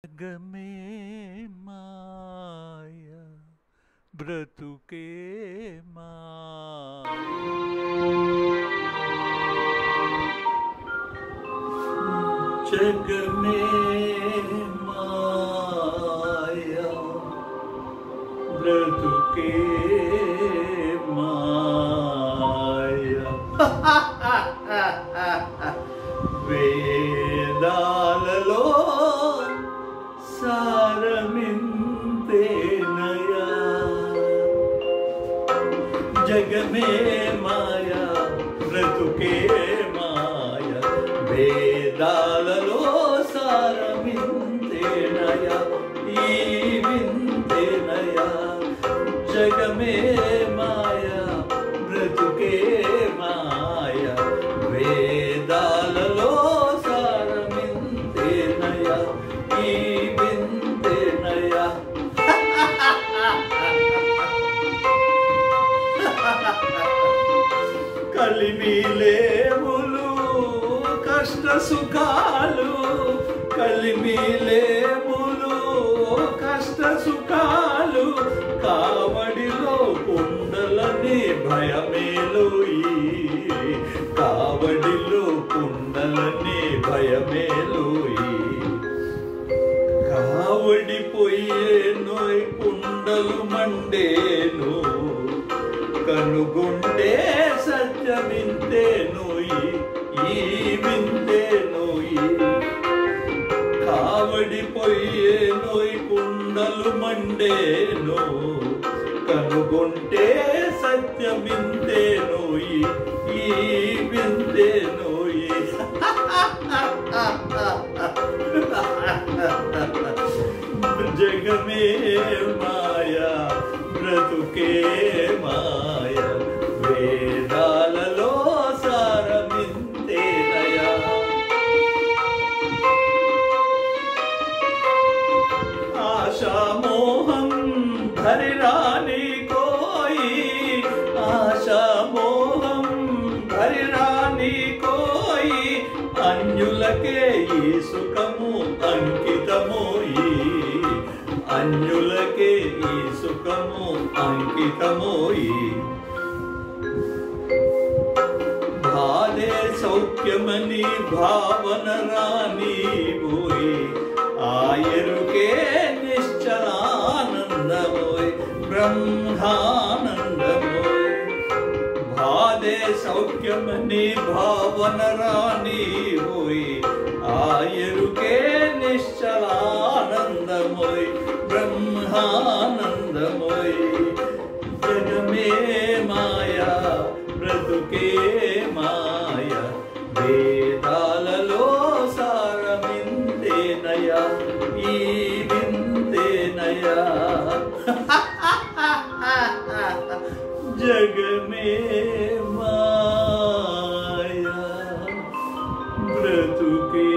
జగమే మాయ బ్రతుకే మాయ జగమే మాయ బ్రతుకే మాయ వేదాలలో సారమింతేనయా జగమే మాయ బ్రతుకే మాయ వేదాలలో సారమింతేనయా ఈ వింతేనయా జగమే మాయ బ్రతుకే మాయ వేదాలలో సారమింతేనయా ఈ వింతేనయా కలిమిలేములు కష్ట సుఖాలు కలిమిలేములు కష్ట సుఖాలు కావడిలో కుండలని భయమేలోయి కావడిలో కుండలని భయమేలోయి కావడిపోయేను కుండలు మండేను కనుగొండే సత్యమింతేను ఈ వింతేను కావడిపోయేను కుండలు మండేను కనుగొంటే సత్యమింతేను ఈ వింతేను జగమే మాయా బ్రతుకే మాయ వేదాలలో సారమింతేనయా ఆశామోహం ధరిరాని కోయి ఆశామోహం ధరిరాని కోయి అన్యులకే ఈ సుఖము అంకితమోయి అన్యులకే ఈ సుఖము అంకితమోయి బాధే సౌఖ్యమని భావన రాని పోయి ఆయరుకే నిశ్చలానందమోయ్ బ్రహ్మానందమోయ్ బాధే సౌఖ్యమని భావన రాని పోయి ఆయరుకే నిశ్చలానందమోయ్ బ్రహ్మానందమోయ్ జగమే మాయా బ్రతుకే మాయ వేదాలలో సారమింతేనయా ఈ వింతేనయా జగమే మాయా బ్రతుకే